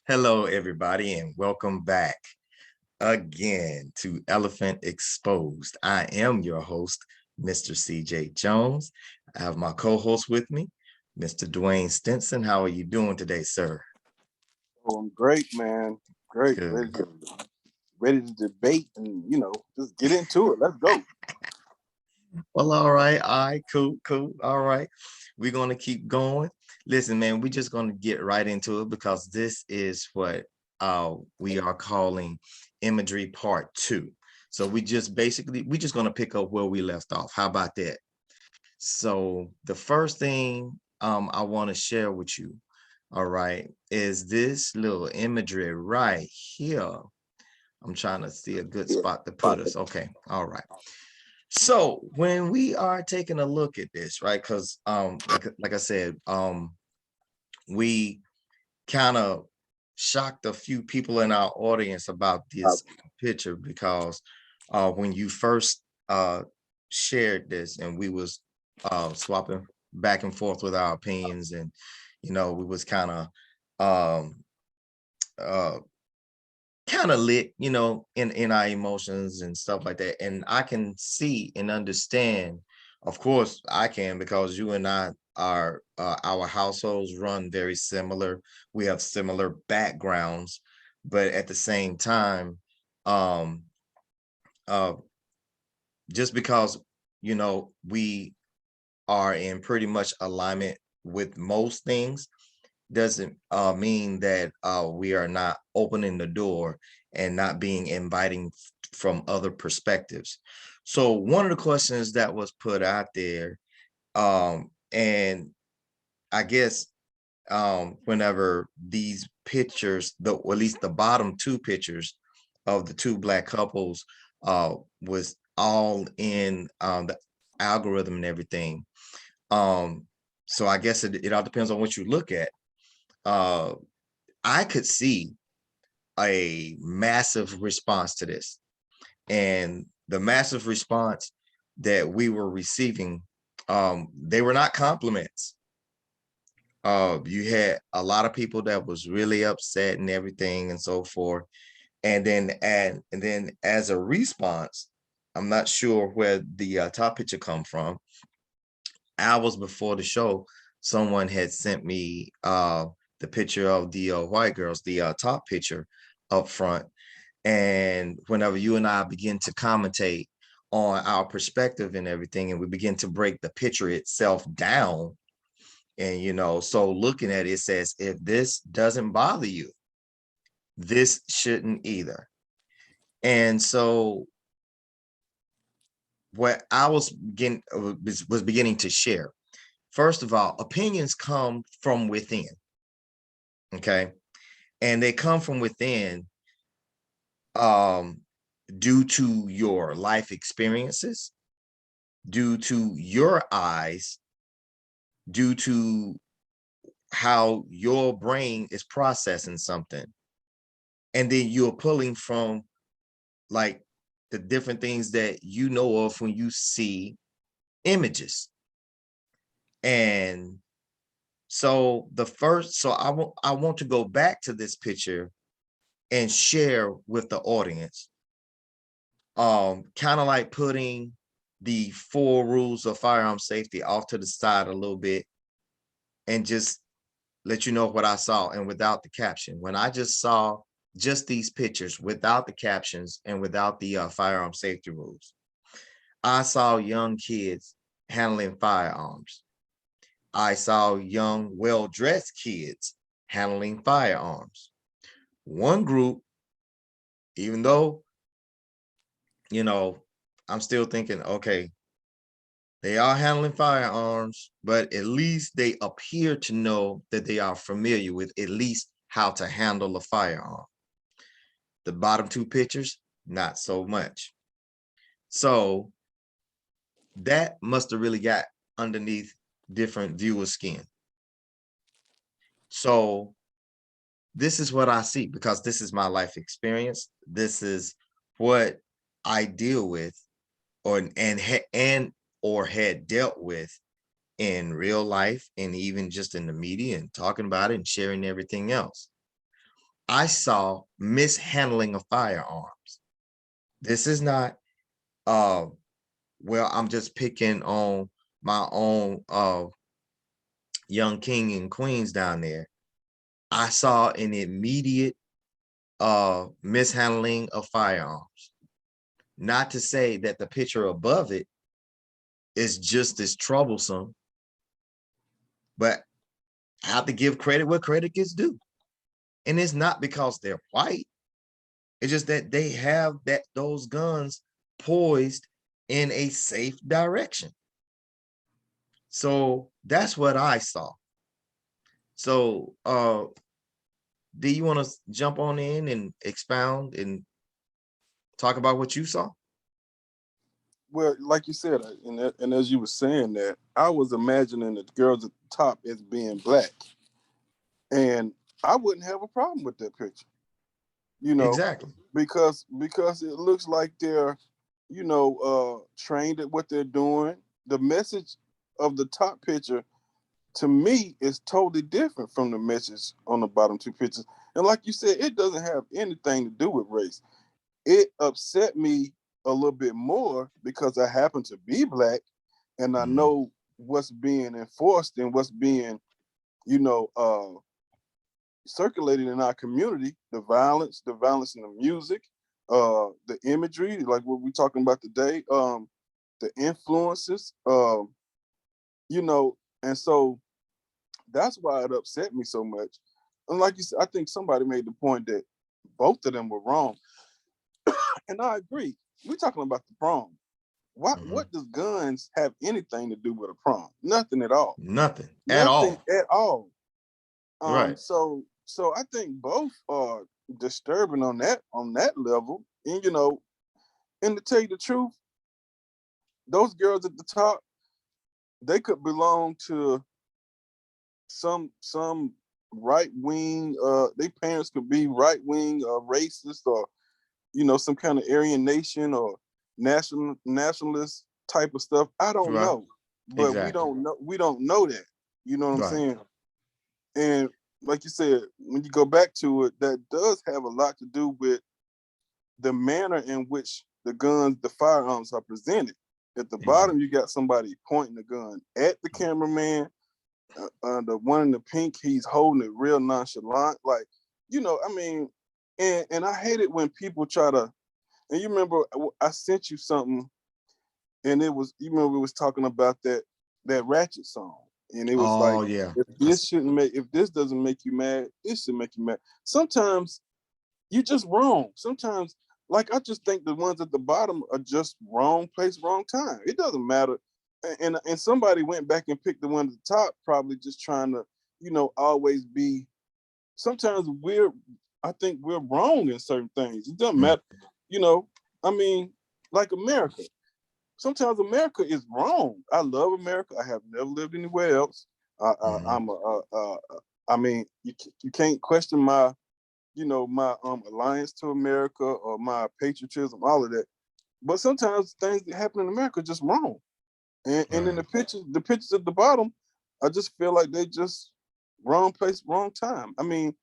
Hello, everybody, and welcome back again to Elephant Exposed. I am your host, Mr. CJ Jones. I have my co-host with me, Mr. Dwayne Stinson. How are you doing today, sir? Oh, I'm great, man. Great. Good. Ready to debate and, just get into it. Let's go. Well, all right, cool. All right, we're gonna keep going. Listen, man, we're just gonna get right into it because this is what we are calling Imagery Part 2. So we're just gonna pick up where we left off. How about that? So the first thing I want to share with you, all right, is this little imagery right here. I'm trying to see a good spot to put us. Okay, all right. So when we are taking a look at this, right? Because like I said, we kind of shocked a few people in our audience about this picture because when you first shared this and we was swapping back and forth with our opinions, and we was um uh kind of lit, in our emotions and stuff like that. And I can see and understand, of course I can, because you and I are our households run very similar. We have similar backgrounds, but at the same time, um uh just because we are in pretty much alignment with most things doesn't mean that we are not opening the door and not being inviting from other perspectives. So one of the questions that was put out there, and I guess whenever these pictures, or at least the bottom two pictures of the two black couples, was all in the algorithm and everything. Um, so I guess it all depends on what you look at. uh I could see a massive response to this, and the massive response that we were receiving, they were not compliments. You had a lot of people that was really upset and everything and so forth, and then as a response, I'm not sure where the top picture come from. Hours before the show, someone had sent me the picture of the white girls, the top picture up front. And whenever you and I begin to commentate on our perspective and everything, and we begin to break the picture itself down, and so looking at it, it says, if this doesn't bother you, this shouldn't either. And so what I was beginning to share, first of all, opinions come from within. Okay. And they come from within, um, due to your life experiences, due to your eyes, due to how your brain is processing something. And then you're pulling from, like, the different things that you know of when you see images. And so I want to go back to this picture and share with the audience, kind of like putting the 4 rules of firearm safety off to the side a little bit, and just let you know what I saw, and without the caption. When I just saw just these pictures without the captions and without the firearm safety rules, I saw young kids handling firearms. I saw young, well-dressed kids handling firearms. One group, even though, you know, I'm still thinking, okay, they are handling firearms, but at least they appear to know that they are familiar with at least how to handle a firearm. The bottom two pictures, not so much. So that must have really got underneath different viewers' skin. So this is what I see, because this is my life experience. This is what I deal with, or had dealt with in real life, and even just in the media and talking about it and sharing everything else. I saw mishandling of firearms. This is not well, I'm just picking on my own young king and queens down there. I saw an immediate mishandling of firearms. Not to say that the picture above it is just as troublesome, but I have to give credit where credit gets due. And it's not because they're white. It's just that they have those guns poised in a safe direction. So that's what I saw. So do you want to jump on in and expound and talk about what you saw? Well, like you said, and as you were saying that, I was imagining the girls at the top as being black, and I wouldn't have a problem with that picture, you know, Exactly. because it looks like they're, trained at what they're doing. The message of the top picture to me is totally different from the message on the bottom two pictures. And like you said, it doesn't have anything to do with race. It upset me a little bit more because I happen to be black and I know what's being enforced and what's being, you know, circulated in our community, the violence in the music, the imagery, like what we're talking about today, the influences, and so that's why it upset me so much. And like you said, I think somebody made the point that both of them were wrong. And I agree. We're talking about the prom. What does guns have anything to do with a prom? Nothing at all. Nothing at Nothing all. at all. Right. So I think both are disturbing on that level. And to tell you the truth, those girls at the top, they could belong to some right wing. Their parents could be right wing, racist, or some kind of Aryan nation or nationalist type of stuff. I don't Right. know, but we Exactly. don't know. We don't know that. You know what I'm Right. saying? And like you said, when you go back to it, that does have a lot to do with the manner in which the firearms are presented. At the bottom, you got somebody pointing the gun at the cameraman. The one in the pink, he's holding it real nonchalant. Like, I mean, and I hate it when people try to, and you remember I sent you something, and you remember we was talking about that Ratchet song, and it was like, Oh yeah. if this doesn't make you mad, this should make you mad. Sometimes you're just wrong. Sometimes, like, I just think the ones at the bottom are just wrong place, wrong time. It doesn't matter. And somebody went back and picked the one at the top, probably just trying to, always be. Sometimes I think we're wrong in certain things. It doesn't matter. You know, I mean, like America. Sometimes America is wrong. I love America. I have never lived anywhere else. I mean, you can't question my my alliance to America or my patriotism, all of that. But sometimes things that happen in America are just wrong. And in the pictures at the bottom, I just feel like they just wrong place, wrong time. I mean,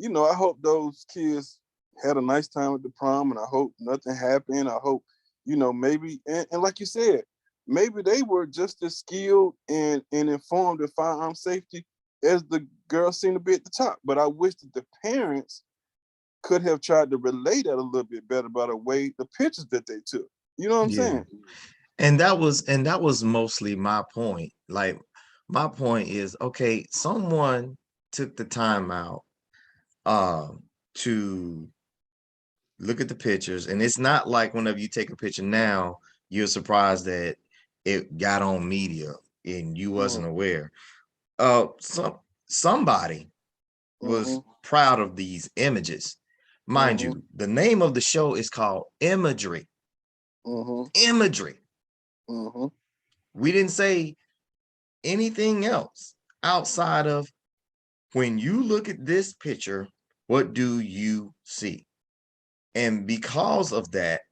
I hope those kids had a nice time at the prom, and I hope nothing happened. I hope, maybe, and like you said, maybe they were just as skilled and informed in firearm safety as the girls seem to be at the top. But I wish that the parents could have tried to relate that a little bit better by the pictures that they took. You know what I'm Yeah. saying? And that was mostly my point. Like, my point is, okay, someone took the time out to look at the pictures, and it's not like whenever you take a picture now, you're surprised that it got on media and you wasn't aware. Somebody was Mm-hmm. proud of these images. Mind Mm-hmm. you, the name of the show is called Imagery. Mm-hmm. Imagery. Mm-hmm. We didn't say anything else outside of, when you look at this picture, what do you see? And because of that,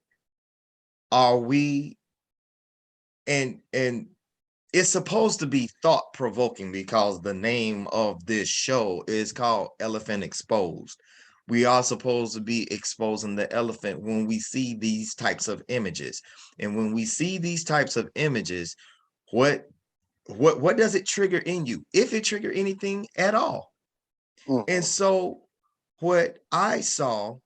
are we, and it's supposed to be thought provoking because the name of this show is called Elephant Exposed. We are supposed to be exposing the elephant when we see these types of images. And when we see these types of images, what does it trigger in you, if it trigger anything at all? And so what I saw,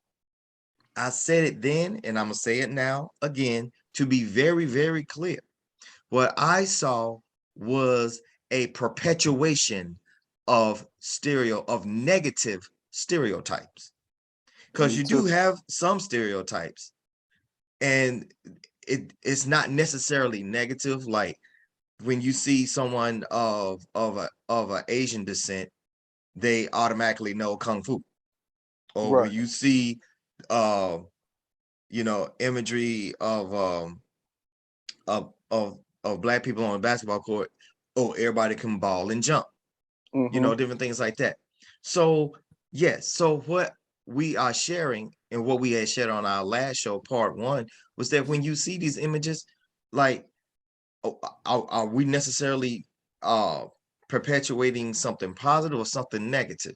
I said it then, and I'm gonna say it now again to be very, very clear. What I saw was a perpetuation of negative stereotypes. Because Me you do too. have some stereotypes, and it's not necessarily negative. Like when you see someone of a Asian descent, they automatically know kung fu. Or when Right. you see uh imagery of black people on a basketball court, oh, everybody can ball and jump, different things like that. So yes, so what we are sharing and what we had shared on our last show, part 1, was that when you see these images, like, are we necessarily uh perpetuating something positive or something negative?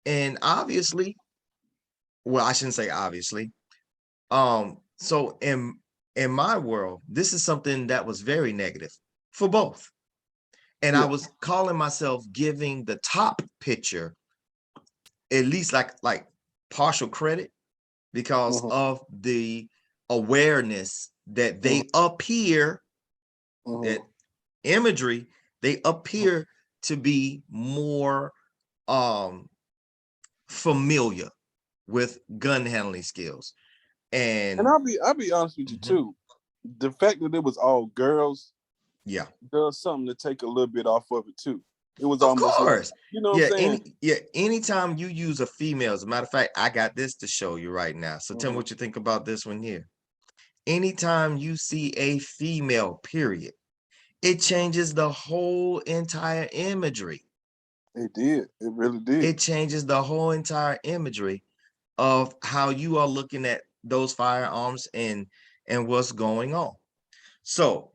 And obviously, well, I shouldn't say obviously. So in my world, this is something that was very negative for both. And I Yeah. was calling myself giving the top picture at least like partial credit because of the awareness that they appear, that imagery, they appear to be more um familiar with gun handling skills. And And I'll be honest with you too. The fact that it was all girls yeah, does something to take a little bit off of it too. It was of almost like, course. you know what I'm Yeah, saying? anytime you use a female, as a matter of fact, I got this to show you right now. So tell me what you think about this one here. Anytime you see a female, period, it changes the whole entire imagery. It did. It really did. It changes the whole entire imagery of how you are looking at those firearms and what's going on. So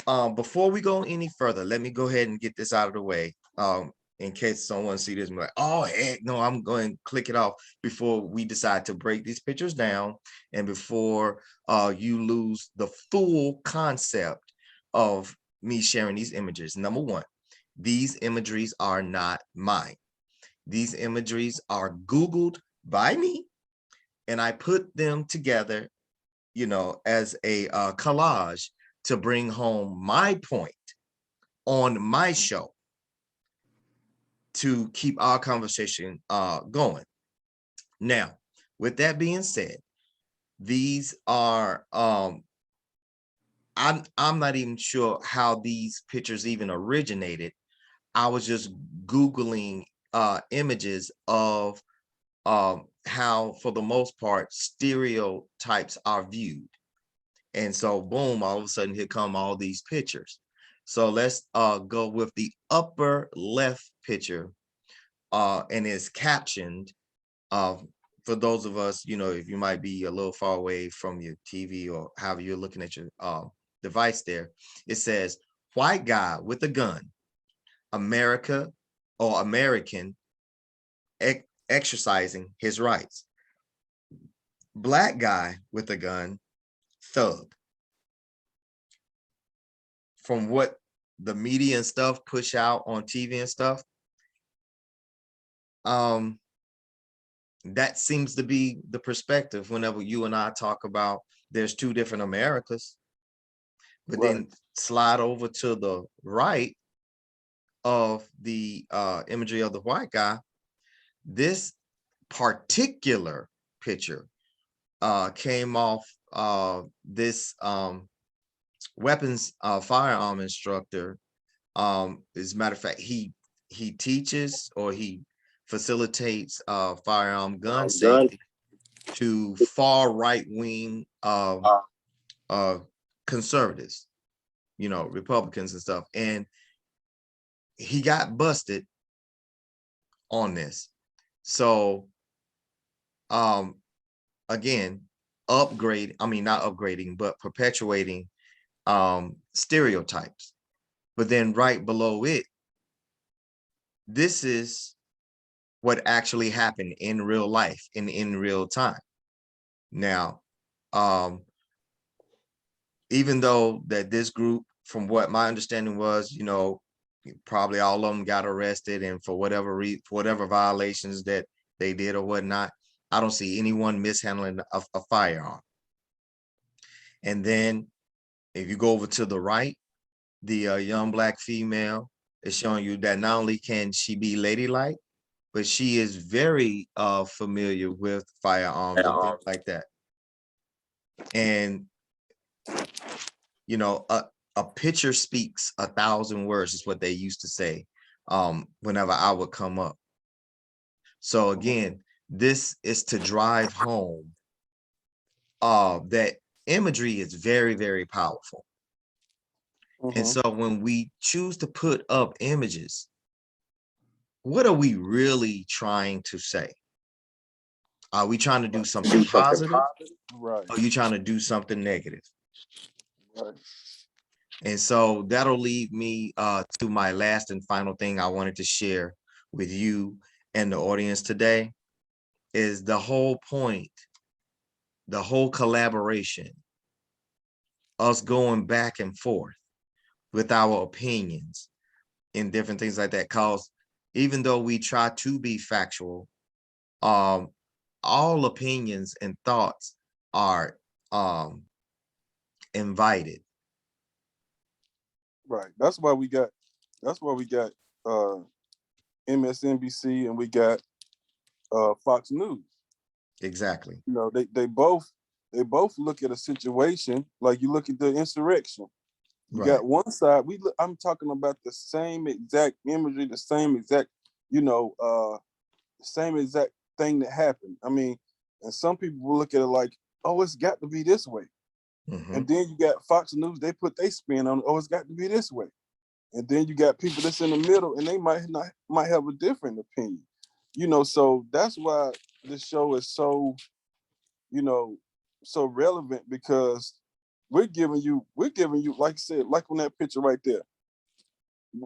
before we go any further, let me go ahead and get this out of the way. In case someone see this and be like, oh heck no, I'm going to click it off before we decide to break these pictures down and before you lose the full concept of me sharing these images. Number one, these imageries are not mine. These imageries are Googled by me, and I put them together, as a collage to bring home my point on my show to keep our conversation going. Now, with that being said, these are I'm not even sure how these pictures even originated. I was just Googling images of how, for the most part, stereotypes are viewed. And so, boom, all of a sudden, here come all these pictures. So let's go with the upper left picture, and it's captioned. Uh, for those of us, if you might be a little far away from your TV or however you're looking at your device there, it says, white guy with a gun, America or American exercising his rights. Black guy with a gun, thug. From what the media and stuff push out on TV and stuff, that seems to be the perspective whenever you and I talk about there's two different Americas. But Right. then slide over to the right of the imagery of the white guy, this particular picture came off this weapons firearm instructor. As a matter of fact, he teaches or he facilitates firearm gun Done. safety to far right wing conservatives, Republicans and stuff. And he got busted on this. So again, not upgrading, but perpetuating stereotypes. But then right below it, this is what actually happened in real life and in real time. Now, even though that this group, from what my understanding was, you know, probably all of them got arrested, and for whatever violations that they did or whatnot, I don't see anyone mishandling a firearm. And then if you go over to the right, the young Black female is showing you that not only can she be ladylike, but she is very familiar with firearms and things like that. And you know, a picture speaks 1,000 words is what they used to say whenever I would come up. So again, this is to drive home that imagery is very, very powerful. And so when we choose to put up images, what are we really trying to say? Are we trying to do something positive? Right. Or are you trying to do something negative? Right. And so that'll lead me to my last and final thing I wanted to share with you and the audience today is the whole point, the whole collaboration, us going back and forth with our opinions and different things like that. Because even though we try to be factual, all opinions and thoughts are invited. Right. That's why we got MSNBC and we got Fox News. Exactly. You know, they both look at a situation like you look at the insurrection. You got one side. I'm talking about the same exact imagery, the same exact, same exact thing that happened. I mean, and some people will look at it like, oh, it's got to be this way. And then you got Fox News, they put their spin on it, oh, it's got to be this way. And then you got people that's in the middle and they might have a different opinion. You know, so that's why this show is so, so relevant, because we're giving you, like I said, like on that picture right there.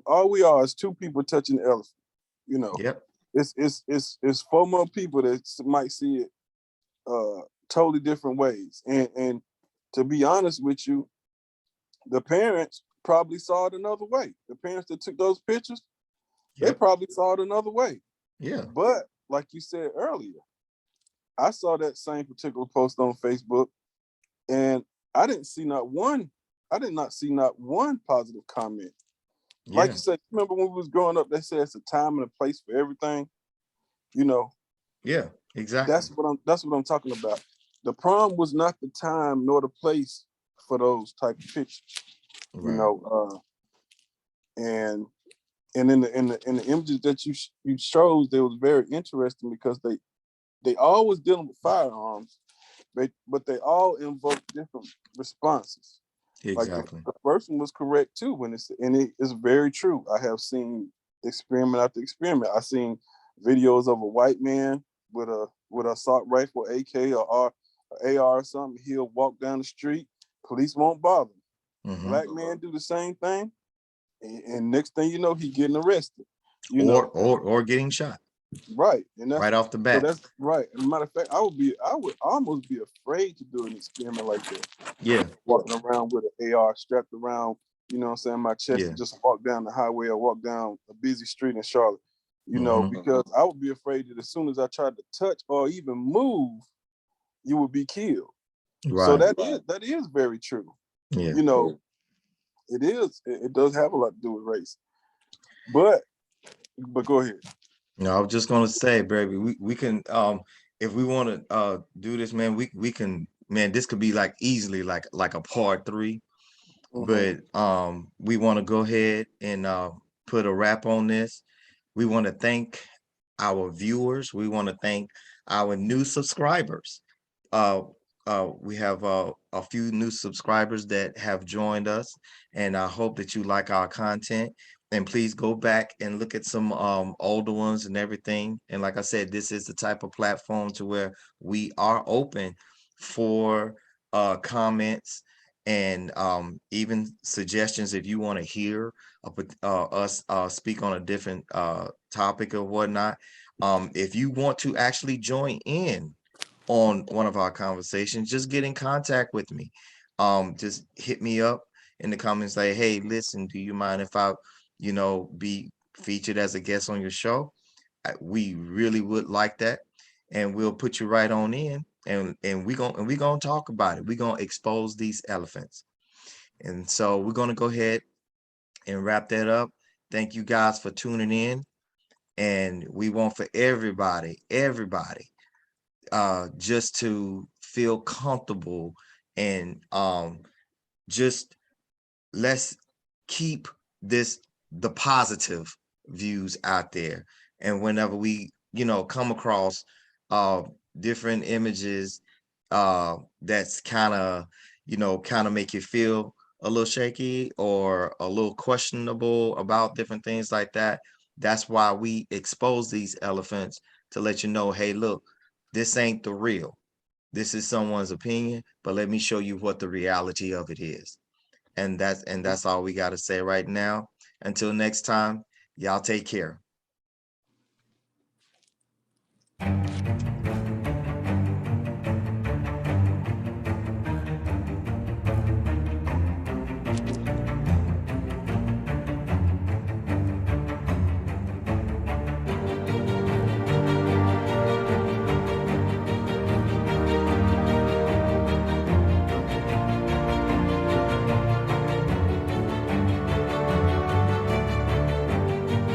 All we are is two people touching the elephant. You know, Yep. It's four more people that might see it totally different ways. And to be honest with you, the parents probably saw it another way. The parents that took those pictures, they probably saw it another way. Yeah. But like you said earlier, I saw that same particular post on Facebook, and I did not see not one positive comment. Like you said, remember when we was growing up, they said it's a time and a place for everything. You know. Yeah, exactly. That's what I'm talking about. The prom was not the time nor the place for those type of pictures. Right. You know, and in the images that you showed, they was very interesting because they all was dealing with firearms, but they all invoked different responses. Exactly. Like the first one was correct too, and it is very true. I have seen experiment after experiment. I've seen videos of a white man with a assault rifle, AK or AR or something. He'll walk down the street, police won't bother him. Black man do the same thing, and next thing you know, he getting arrested. Or getting shot. Right, and that's right off the bat. So that's right. As a matter of fact, I would almost be afraid to do an experiment like that. Yeah. Walking around with an AR strapped around, you know what I'm saying, my chest, and just walk down the highway or walk down a busy street in Charlotte. You know, because I would be afraid that as soon as I tried to touch or even move, you would be killed. Right. So that is very true. Yeah. You know, it does have a lot to do with race. But go ahead. No, I was just gonna say, baby, we can if we want to do this, man, we can, man, this could be like easily like a part 3. But we want to go ahead and put a wrap on this. We want to thank our viewers. We want to thank our new subscribers. We have a few new subscribers that have joined us, and I hope that you like our content. And please go back and look at some older ones and everything. And like I said, this is the type of platform to where we are open for comments and even suggestions if you want to hear us speak on a different topic or whatnot. If you want to actually join in on one of our conversations, just get in contact with me. Just hit me up in the comments, like, hey, listen, do you mind if I, be featured as a guest on your show? We really would like that, and we'll put you right on in, and we gonna talk about it. We're gonna expose these elephants. And so we're gonna go ahead and wrap that up. Thank you guys for tuning in, and we want for everybody, just to feel comfortable, and just let's keep the positive views out there. And whenever we, come across uh different images that's kind of make you feel a little shaky or a little questionable about different things like that, that's why we expose these elephants, to let you know, hey, look, this ain't the real. This is someone's opinion, but let me show you what the reality of it is. And that's all we got to say right now. Until next time, y'all take care.